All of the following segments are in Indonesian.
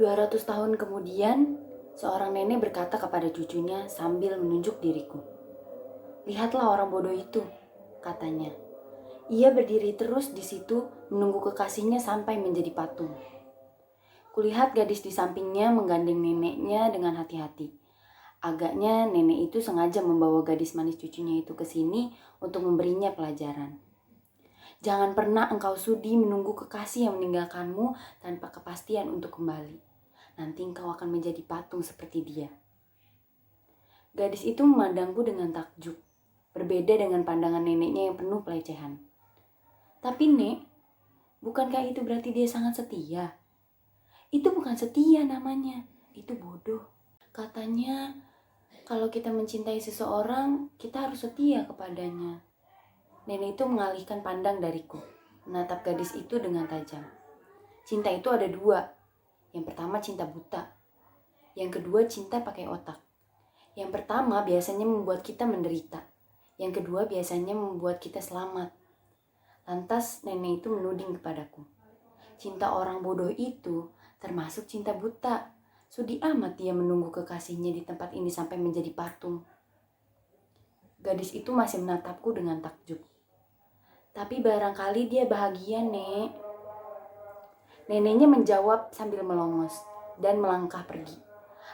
200 tahun kemudian, seorang nenek berkata kepada cucunya sambil menunjuk diriku. "Lihatlah orang bodoh itu," katanya. Ia berdiri terus di situ menunggu kekasihnya sampai menjadi patung. Kulihat gadis di sampingnya menggandeng neneknya dengan hati-hati. Agaknya nenek itu sengaja membawa gadis manis cucunya itu ke sini untuk memberinya pelajaran. Jangan pernah engkau sudi menunggu kekasih yang meninggalkanmu tanpa kepastian untuk kembali. Nanti engkau akan menjadi patung seperti dia. Gadis itu memandangku dengan takjub, berbeda dengan pandangan neneknya yang penuh pelecehan. "Tapi Nek, bukankah itu berarti dia sangat setia?" "Itu bukan setia namanya, itu bodoh." Katanya, kalau kita mencintai seseorang, kita harus setia kepadanya. Nenek itu mengalihkan pandang dariku, menatap gadis itu dengan tajam. Cinta itu ada dua. Yang pertama cinta buta. Yang kedua cinta pakai otak. Yang pertama biasanya membuat kita menderita. Yang kedua biasanya membuat kita selamat. Lantas nenek itu menuding kepadaku. Cinta orang bodoh itu termasuk cinta buta. Sudi amat dia menunggu kekasihnya di tempat ini sampai menjadi patung. Gadis itu masih menatapku dengan takjub. "Tapi barangkali dia bahagia, Nek." Neneknya menjawab sambil melongos dan melangkah pergi.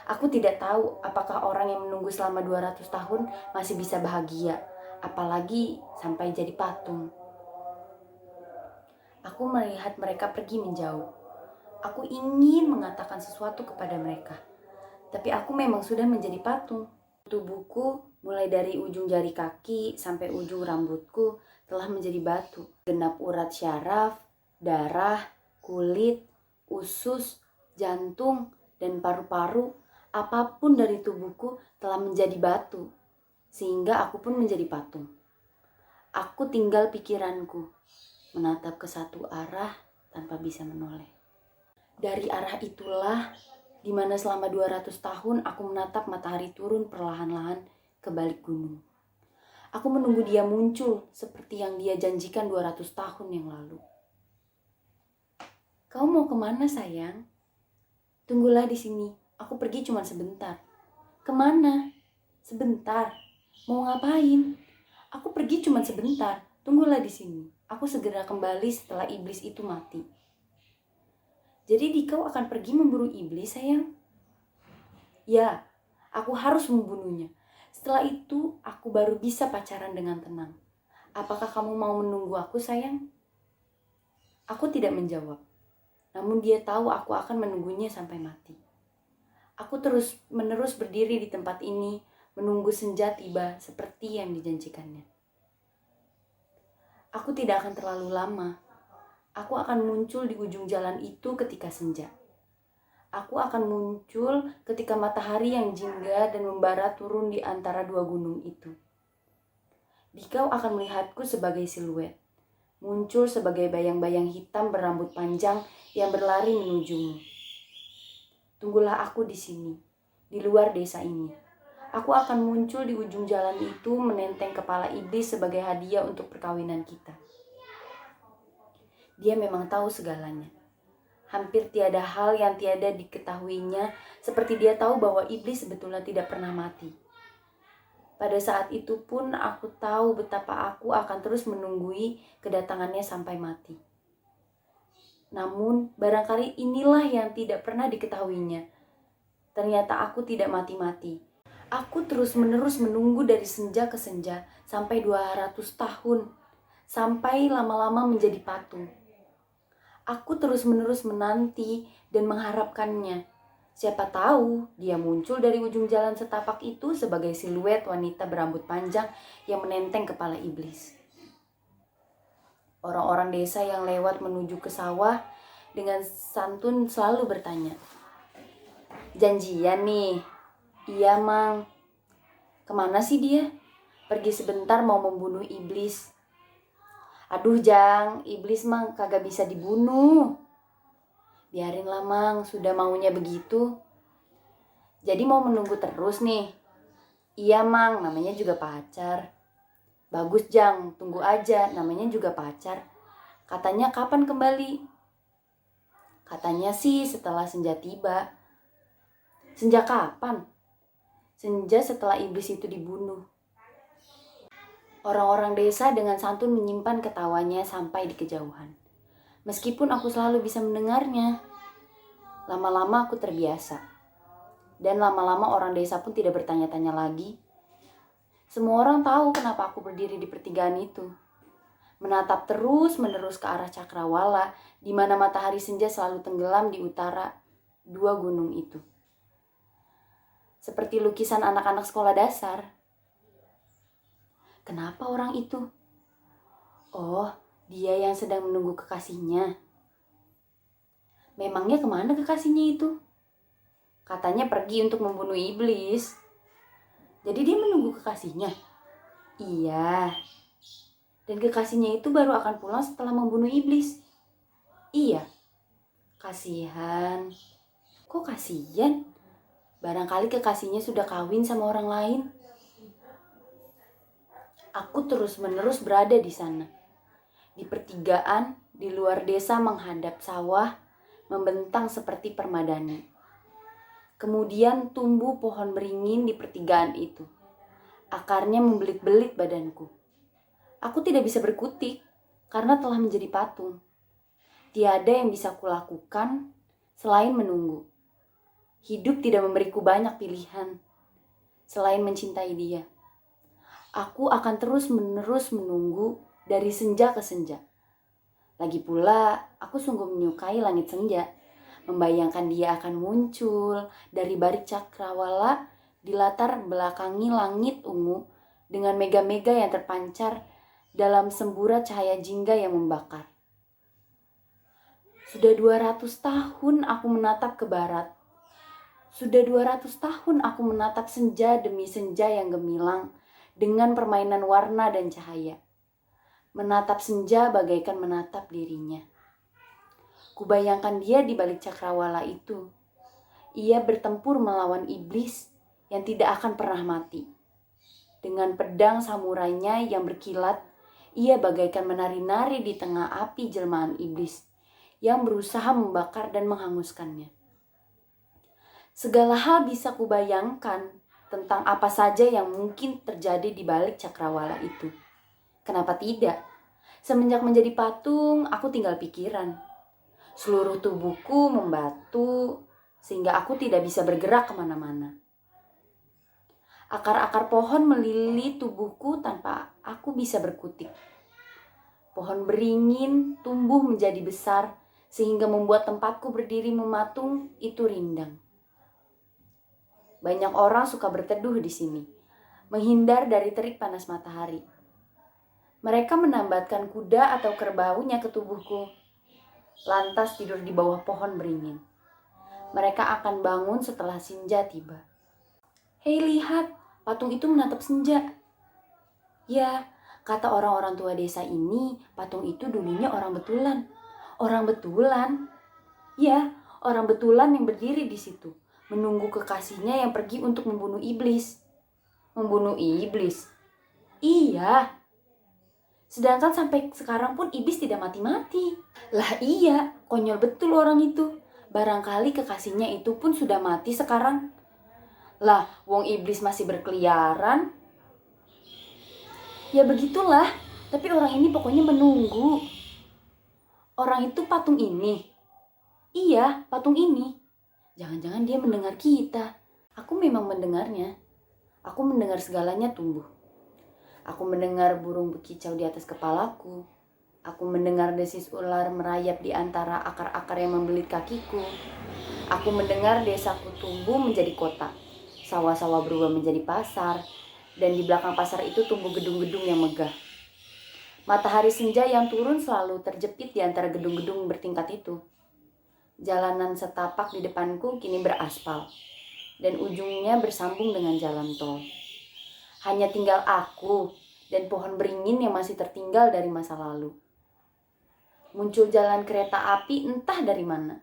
Aku tidak tahu apakah orang yang menunggu selama 200 tahun masih bisa bahagia, apalagi sampai jadi patung. Aku melihat mereka pergi menjauh. Aku ingin mengatakan sesuatu kepada mereka, tapi aku memang sudah menjadi patung. Tubuhku, mulai dari ujung jari kaki sampai ujung rambutku, telah menjadi batu. Genap urat syaraf, darah, kulit, usus, jantung, dan paru-paru, apapun dari tubuhku telah menjadi batu, sehingga aku pun menjadi patung. Aku tinggal pikiranku, menatap ke satu arah tanpa bisa menoleh. Dari arah itulah di mana selama 200 tahun aku menatap matahari turun perlahan-lahan ke balik gunung. Aku menunggu dia muncul seperti yang dia janjikan 200 tahun yang lalu. "Kau mau kemana, sayang?" "Tunggulah di sini, aku pergi cuma sebentar." "Kemana?" "Sebentar." "Mau ngapain?" "Aku pergi cuma sebentar, tunggulah di sini. Aku segera kembali setelah iblis itu mati." "Jadi Dikau akan pergi memburu iblis, sayang?" "Ya, aku harus membunuhnya. Setelah itu, aku baru bisa pacaran dengan tenang. Apakah kamu mau menunggu aku, sayang?" Aku tidak menjawab. Namun dia tahu aku akan menunggunya sampai mati. Aku terus-menerus berdiri di tempat ini, menunggu senja tiba seperti yang dijanjikannya. Aku tidak akan terlalu lama. Aku akan muncul di ujung jalan itu ketika senja. Aku akan muncul ketika matahari yang jingga dan membara turun di antara dua gunung itu. Dikau akan melihatku sebagai siluet, muncul sebagai bayang-bayang hitam berambut panjang yang berlari menujumu. Tunggulah aku di sini, di luar desa ini. Aku akan muncul di ujung jalan itu menenteng kepala iblis sebagai hadiah untuk perkawinan kita. Dia memang tahu segalanya. Hampir tiada hal yang tiada diketahuinya, seperti dia tahu bahwa iblis sebetulnya tidak pernah mati. Pada saat itu pun aku tahu betapa aku akan terus menunggui kedatangannya sampai mati. Namun barangkali inilah yang tidak pernah diketahuinya. Ternyata aku tidak mati-mati. Aku terus-menerus menunggu dari senja ke senja sampai 200 tahun. Sampai lama-lama menjadi patung. Aku terus-menerus menanti dan mengharapkannya. Siapa tahu dia muncul dari ujung jalan setapak itu sebagai siluet wanita berambut panjang yang menenteng kepala iblis. Orang-orang desa yang lewat menuju ke sawah dengan santun selalu bertanya, "Janjian nih?" "Iya, Mang." "Kemana sih dia?" "Pergi sebentar mau membunuh iblis." "Aduh Jang, iblis Mang kagak bisa dibunuh." "Biarinlah Mang, sudah maunya begitu." "Jadi mau menunggu terus nih?" "Iya Mang, namanya juga pacar." "Bagus Jang, tunggu aja, namanya juga pacar. Katanya kapan kembali?" Katanya sih setelah senja tiba. Senja kapan? Senja setelah iblis itu dibunuh. Orang-orang desa dengan santun menyimpan ketawanya sampai di kejauhan. Meskipun aku selalu bisa mendengarnya, lama-lama aku terbiasa. Dan lama-lama orang desa pun tidak bertanya-tanya lagi. Semua orang tahu kenapa aku berdiri di pertigaan itu. Menatap terus-menerus ke arah Cakrawala, di mana matahari senja selalu tenggelam di utara dua gunung itu. Seperti lukisan anak-anak sekolah dasar. Kenapa orang itu? Oh, dia yang sedang menunggu kekasihnya. Memangnya kemana kekasihnya itu? Katanya pergi untuk membunuh iblis. Jadi dia menunggu kekasihnya? Iya. Dan kekasihnya itu baru akan pulang setelah membunuh iblis. Iya. Kasihan. Kok kasihan? Barangkali kekasihnya sudah kawin sama orang lain. Aku terus-menerus berada di sana. Di pertigaan, di luar desa menghadap sawah, membentang seperti permadani. Kemudian tumbuh pohon beringin di pertigaan itu. Akarnya membelit-belit badanku. Aku tidak bisa berkutik karena telah menjadi patung. Tiada yang bisa kulakukan selain menunggu. Hidup tidak memberiku banyak pilihan selain mencintai dia. Aku akan terus-menerus menunggu dari senja ke senja. Lagi pula, aku sungguh menyukai langit senja. Membayangkan dia akan muncul dari balik cakrawala di latar belakangi langit ungu dengan mega-mega yang terpancar dalam semburat cahaya jingga yang membakar. Sudah 200 tahun aku menatap ke barat. Sudah 200 tahun aku menatap senja demi senja yang gemilang dengan permainan warna dan cahaya. Menatap senja bagaikan menatap dirinya. Kubayangkan dia di balik cakrawala itu. Ia bertempur melawan iblis yang tidak akan pernah mati. Dengan pedang samurainya yang berkilat, ia bagaikan menari-nari di tengah api jelmaan iblis yang berusaha membakar dan menghanguskannya. Segala hal bisa kubayangkan tentang apa saja yang mungkin terjadi di balik cakrawala itu. Kenapa tidak? Semenjak menjadi patung, aku tinggal pikiran. Seluruh tubuhku membatu sehingga aku tidak bisa bergerak kemana-mana. Akar-akar pohon melili tubuhku tanpa aku bisa berkutik. Pohon beringin tumbuh menjadi besar sehingga membuat tempatku berdiri mematung itu rindang. Banyak orang suka berteduh di sini, menghindar dari terik panas matahari. Mereka menambatkan kuda atau kerbaunya ke tubuhku, lantas tidur di bawah pohon beringin. Mereka akan bangun setelah senja tiba. Hei, lihat, patung itu menatap senja. Ya, kata orang-orang tua desa ini, patung itu dulunya orang betulan. Orang betulan? Ya, orang betulan yang berdiri di situ, menunggu kekasihnya yang pergi untuk membunuh iblis. Membunuh iblis? Iya. Sedangkan sampai sekarang pun iblis tidak mati-mati. Lah iya, konyol betul orang itu. Barangkali kekasihnya itu pun sudah mati sekarang. Lah, wong iblis masih berkeliaran. Ya begitulah, tapi orang ini pokoknya menunggu. Orang itu patung ini. Iya, patung ini. Jangan-jangan dia mendengar kita. Aku memang mendengarnya. Aku mendengar segalanya tumbuh. Aku mendengar burung berkicau di atas kepalaku. Aku mendengar desis ular merayap di antara akar-akar yang membelit kakiku. Aku mendengar desaku tumbuh menjadi kota. Sawah-sawah berubah menjadi pasar. Dan di belakang pasar itu tumbuh gedung-gedung yang megah. Matahari senja yang turun selalu terjepit di antara gedung-gedung bertingkat itu. Jalanan setapak di depanku kini beraspal. Dan ujungnya bersambung dengan jalan tol. Hanya tinggal aku dan pohon beringin yang masih tertinggal dari masa lalu. Muncul jalan kereta api entah dari mana.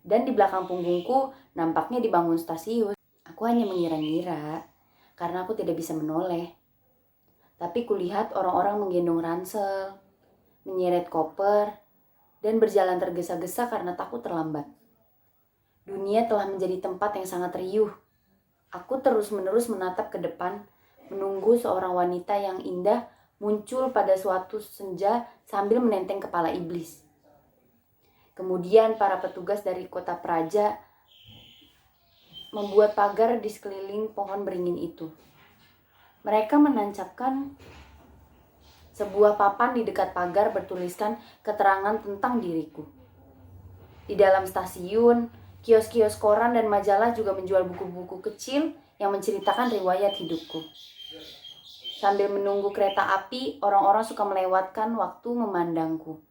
Dan di belakang punggungku nampaknya dibangun stasiun. Aku hanya mengira-ngira karena aku tidak bisa menoleh. Tapi kulihat orang-orang menggendong ransel, menyeret koper, dan berjalan tergesa-gesa karena takut terlambat. Dunia telah menjadi tempat yang sangat riuh. Aku terus-menerus menatap ke depan, menunggu seorang wanita yang indah muncul pada suatu senja sambil menenteng kepala iblis. Kemudian para petugas dari kota Praja membuat pagar di sekeliling pohon beringin itu. Mereka menancapkan sebuah papan di dekat pagar bertuliskan keterangan tentang diriku. Di dalam stasiun, kios-kios koran dan majalah juga menjual buku-buku kecil yang menceritakan riwayat hidupku. Sambil menunggu kereta api, orang-orang suka melewatkan waktu memandangku.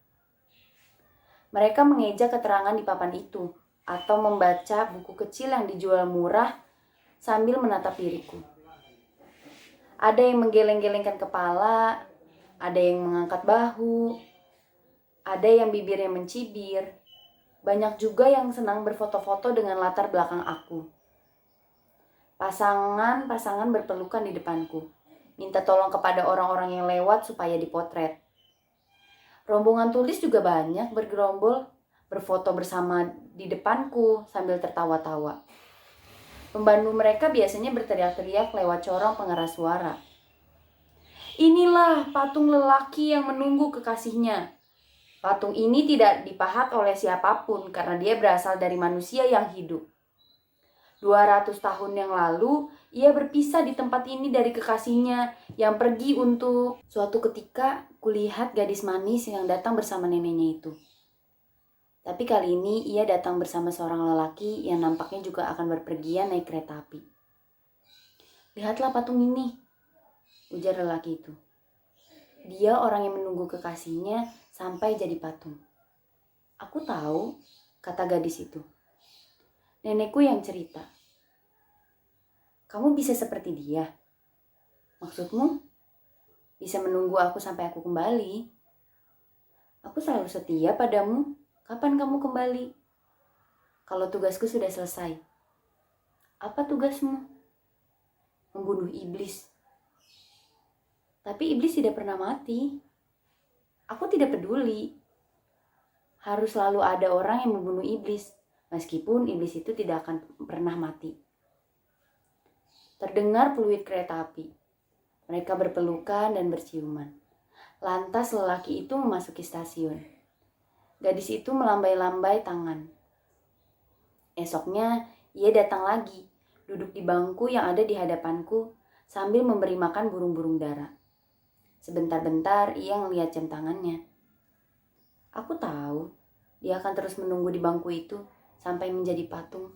Mereka mengeja keterangan di papan itu atau membaca buku kecil yang dijual murah sambil menatap diriku. Ada yang menggeleng-gelengkan kepala, ada yang mengangkat bahu, ada yang bibirnya mencibir. Banyak juga yang senang berfoto-foto dengan latar belakang aku. Pasangan-pasangan berpelukan di depanku, minta tolong kepada orang-orang yang lewat supaya dipotret. Rombongan turis juga banyak bergerombol, berfoto bersama di depanku sambil tertawa-tawa. Pembantu mereka biasanya berteriak-teriak lewat corong pengeras suara. Inilah patung lelaki yang menunggu kekasihnya. Patung ini tidak dipahat oleh siapapun karena dia berasal dari manusia yang hidup. 200 tahun yang lalu, ia berpisah di tempat ini dari kekasihnya yang pergi untuk... Suatu ketika, kulihat gadis manis yang datang bersama neneknya itu. Tapi kali ini ia datang bersama seorang lelaki yang nampaknya juga akan berpergian naik kereta api. Lihatlah patung ini, ujar lelaki itu. Dia orang yang menunggu kekasihnya sampai jadi patung. Aku tahu, kata gadis itu. Nenekku yang cerita. Kamu bisa seperti dia? Maksudmu? Bisa menunggu aku sampai aku kembali? Aku selalu setia padamu. Kapan kamu kembali? Kalau tugasku sudah selesai. Apa tugasmu? Membunuh iblis. Tapi iblis tidak pernah mati. Aku tidak peduli. Harus selalu ada orang yang membunuh iblis. Meskipun iblis itu tidak akan pernah mati. Terdengar peluit kereta api. Mereka berpelukan dan berciuman. Lantas lelaki itu memasuki stasiun. Gadis itu melambai-lambai tangan. Esoknya ia datang lagi, duduk di bangku yang ada di hadapanku sambil memberi makan burung-burung dara. Sebentar-bentar ia melihat jam tangannya. Aku tahu dia akan terus menunggu di bangku itu sampai menjadi patung.